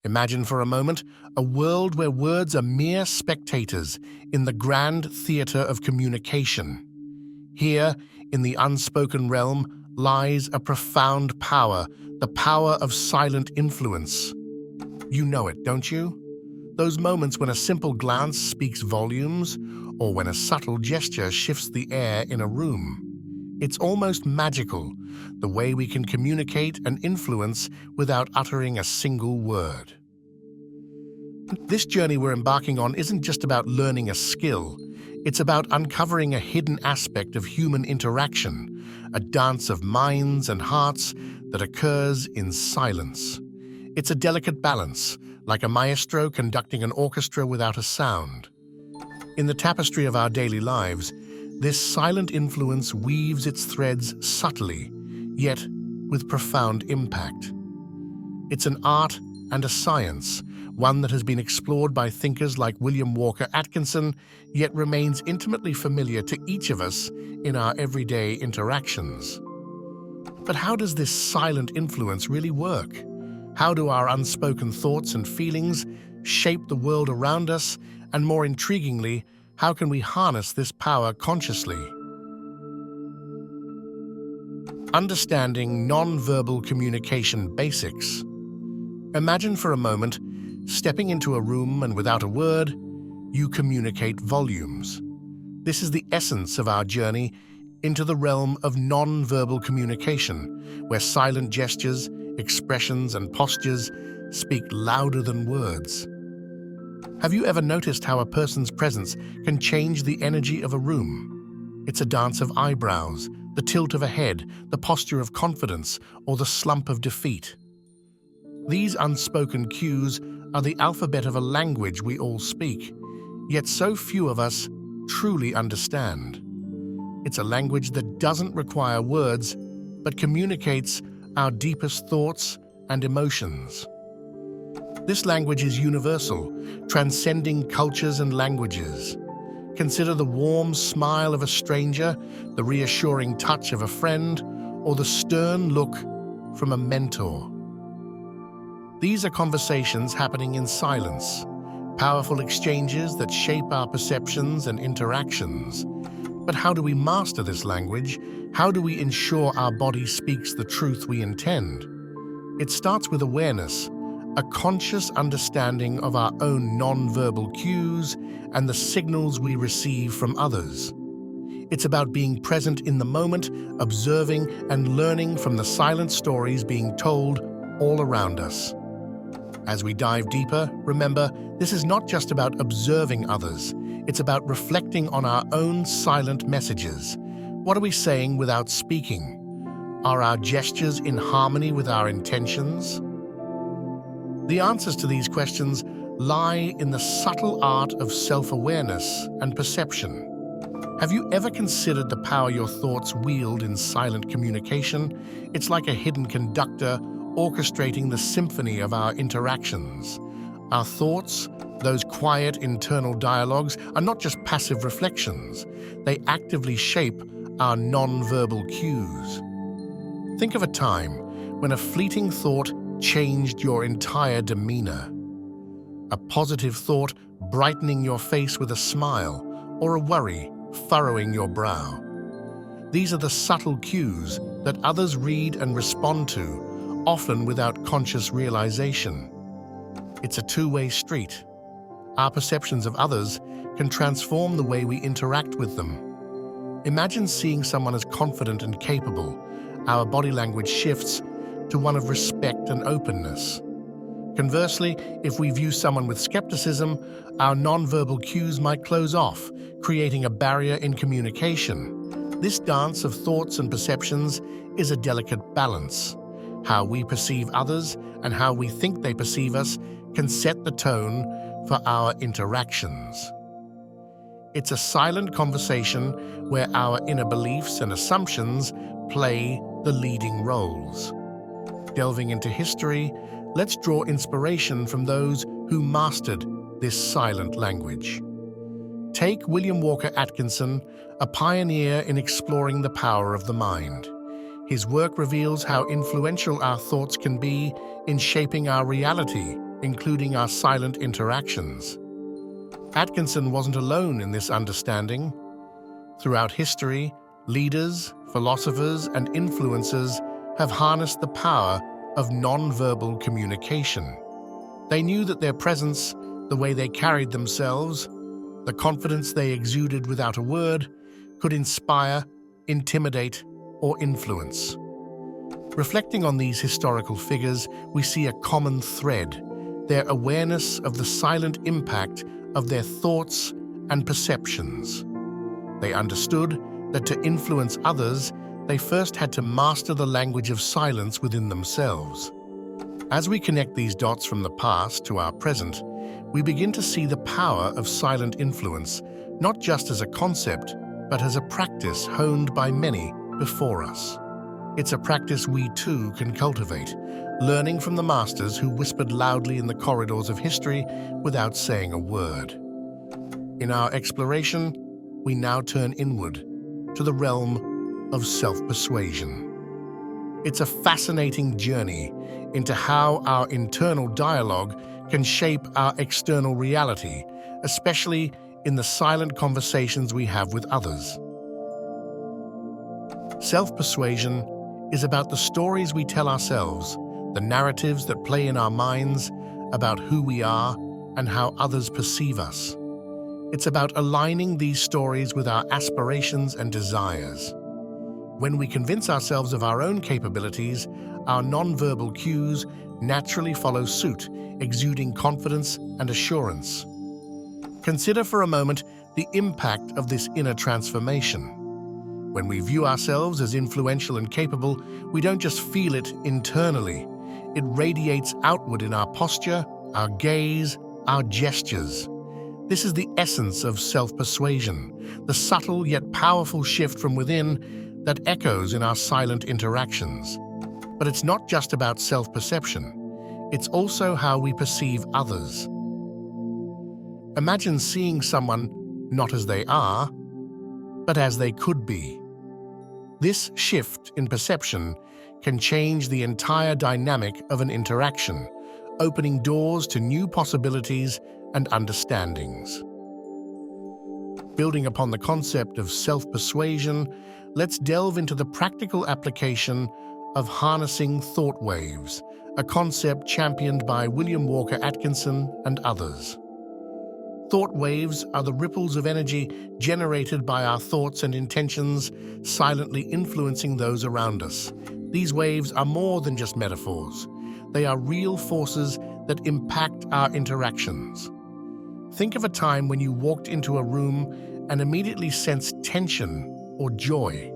Imagine for a moment a world where words are mere spectators in the grand theater of communication. Here, in the unspoken realm, lies a profound power, the power of silent influence. You know it, don't you? Those moments when a simple glance speaks volumes, or when a subtle gesture shifts the air in a room. It's almost magical, the way we can communicate and influence without uttering a single word. This journey we're embarking on isn't just about learning a skill. It's about uncovering a hidden aspect of human interaction, a dance of minds and hearts that occurs in silence. It's a delicate balance, like a maestro conducting an orchestra without a sound. In the tapestry of our daily lives, this silent influence weaves its threads subtly, yet with profound impact. It's an art and a science, one that has been explored by thinkers like William Walker Atkinson, yet remains intimately familiar to each of us in our everyday interactions. But how does this silent influence really work? How do our unspoken thoughts and feelings shape the world around us? And more intriguingly, how can we harness this power consciously? Understanding non-verbal communication basics. Imagine for a moment stepping into a room and without a word, you communicate volumes. This is the essence of our journey into the realm of non-verbal communication, where silent gestures, expressions, and postures speak louder than words. Have you ever noticed how a person's presence can change the energy of a room? It's a dance of eyebrows, the tilt of a head, the posture of confidence, or the slump of defeat. These unspoken cues are the alphabet of a language we all speak, yet so few of us truly understand. It's a language that doesn't require words, but communicates our deepest thoughts and emotions. This language is universal, transcending cultures and languages. Consider the warm smile of a stranger, the reassuring touch of a friend, or the stern look from a mentor. These are conversations happening in silence, powerful exchanges that shape our perceptions and interactions. But how do we master this language? How do we ensure our body speaks the truth we intend? It starts with awareness, a conscious understanding of our own non-verbal cues and the signals we receive from others. It's about being present in the moment, observing and learning from the silent stories being told all around us. As we dive deeper, remember, this is not just about observing others. It's about reflecting on our own silent messages. What are we saying without speaking? Are our gestures in harmony with our intentions? The answers to these questions lie in the subtle art of self-awareness and perception. Have you ever considered the power your thoughts wield in silent communication? It's like a hidden conductor orchestrating the symphony of our interactions. Our thoughts, those quiet internal dialogues, are not just passive reflections. They actively shape our non-verbal cues. Think of a time when a fleeting thought changed your entire demeanor. A positive thought brightening your face with a smile, or a worry furrowing your brow. These are the subtle cues that others read and respond to, often without conscious realization. It's a two-way street. Our perceptions of others can transform the way we interact with them. Imagine seeing someone as confident and capable. Our body language shifts to one of respect and openness. Conversely, if we view someone with skepticism, our nonverbal cues might close off, creating a barrier in communication. This dance of thoughts and perceptions is a delicate balance. How we perceive others and how we think they perceive us can set the tone for our interactions. It's a silent conversation where our inner beliefs and assumptions play the leading roles. Delving into history, let's draw inspiration from those who mastered this silent language. Take William Walker Atkinson, a pioneer in exploring the power of the mind. His work reveals how influential our thoughts can be in shaping our reality. including our silent interactions. Atkinson wasn't alone in this understanding. Throughout history, leaders, philosophers, and influencers have harnessed the power of non-verbal communication. They knew that their presence, the way they carried themselves, the confidence they exuded without a word, could inspire, intimidate, or influence. Reflecting on these historical figures, we see a common thread: their awareness of the silent impact of their thoughts and perceptions. They understood that to influence others, they first had to master the language of silence within themselves. As we connect these dots from the past to our present, we begin to see the power of silent influence, not just as a concept, but as a practice honed by many before us. It's a practice we too can cultivate, learning from the masters who whispered loudly in the corridors of history without saying a word. In our exploration, we now turn inward to the realm of self-persuasion. It's a fascinating journey into how our internal dialogue can shape our external reality, especially in the silent conversations we have with others. Self-persuasion is about the stories we tell ourselves, the narratives that play in our minds about who we are and how others perceive us. It's about aligning these stories with our aspirations and desires. When we convince ourselves of our own capabilities, our non-verbal cues naturally follow suit, exuding confidence and assurance. Consider for a moment the impact of this inner transformation. When we view ourselves as influential and capable, we don't just feel it internally. It radiates outward in our posture, our gaze, our gestures. This is the essence of self-persuasion, the subtle yet powerful shift from within that echoes in our silent interactions. But it's not just about self-perception. It's also how we perceive others. Imagine seeing someone not as they are, but as they could be. This shift in perception can change the entire dynamic of an interaction, opening doors to new possibilities and understandings. Building upon the concept of self-persuasion, let's delve into the practical application of harnessing thought waves, a concept championed by William Walker Atkinson and others. Thought waves are the ripples of energy generated by our thoughts and intentions, silently influencing those around us. These waves are more than just metaphors. They are real forces that impact our interactions. Think of a time when you walked into a room and immediately sensed tension or joy,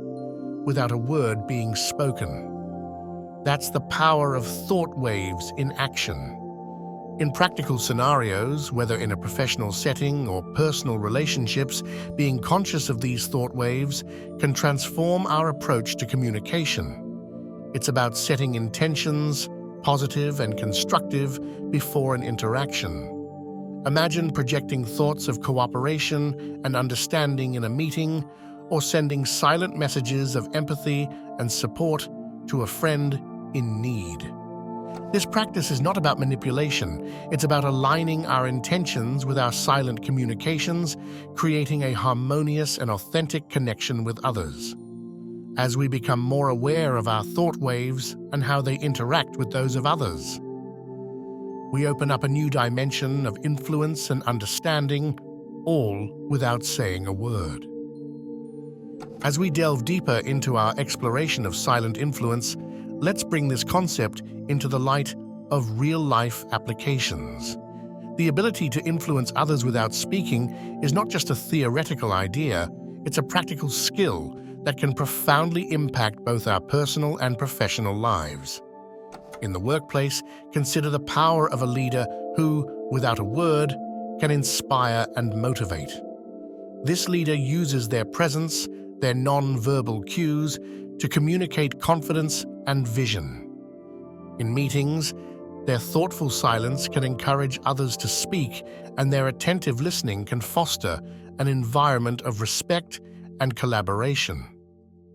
without a word being spoken. That's the power of thought waves in action. In practical scenarios, whether in a professional setting or personal relationships, being conscious of these thought waves can transform our approach to communication. It's about setting intentions, positive and constructive, before an interaction. Imagine projecting thoughts of cooperation and understanding in a meeting, or sending silent messages of empathy and support to a friend in need. This practice is not about manipulation. It's about aligning our intentions with our silent communications, creating a harmonious and authentic connection with others. As we become more aware of our thought waves and how they interact with those of others, we open up a new dimension of influence and understanding, all without saying a word. As we delve deeper into our exploration of silent influence, let's bring this concept into the light of real-life applications. The ability to influence others without speaking is not just a theoretical idea, it's a practical skill that can profoundly impact both our personal and professional lives. In the workplace, consider the power of a leader who, without a word, can inspire and motivate. This leader uses their presence, their non-verbal cues, to communicate confidence and vision. In meetings, their thoughtful silence can encourage others to speak, and their attentive listening can foster an environment of respect and collaboration.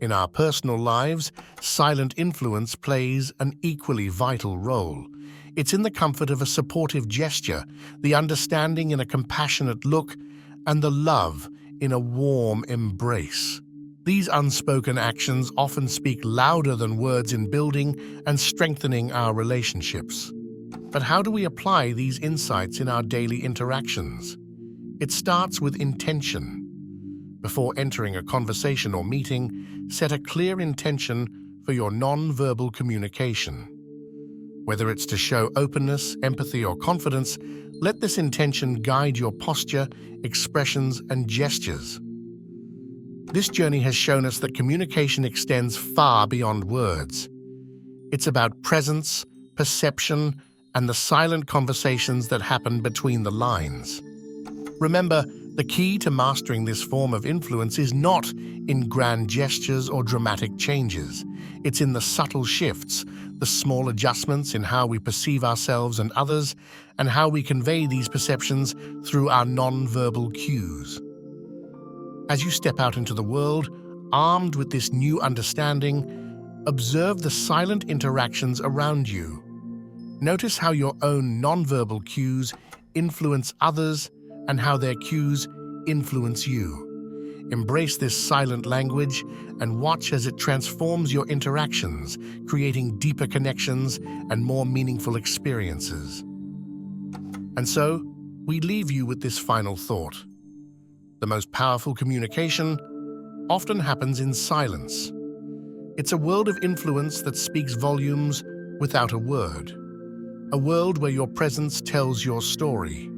In our personal lives, silent influence plays an equally vital role. It's in the comfort of a supportive gesture, the understanding in a compassionate look, and the love in a warm embrace. These unspoken actions often speak louder than words in building and strengthening our relationships. But how do we apply these insights in our daily interactions? It starts with intention. Before entering a conversation or meeting, set a clear intention for your non-verbal communication. Whether it's to show openness, empathy, or confidence, let this intention guide your posture, expressions, and gestures. This journey has shown us that communication extends far beyond words. It's about presence, perception, and the silent conversations that happen between the lines. Remember, the key to mastering this form of influence is not in grand gestures or dramatic changes. It's in the subtle shifts, the small adjustments in how we perceive ourselves and others, and how we convey these perceptions through our non-verbal cues. As you step out into the world, armed with this new understanding, observe the silent interactions around you. Notice how your own non-verbal cues influence others and how their cues influence you. Embrace this silent language and watch as it transforms your interactions, creating deeper connections and more meaningful experiences. And so, we leave you with this final thought. The most powerful communication often happens in silence. It's a world of influence that speaks volumes without a word. A world where your presence tells your story.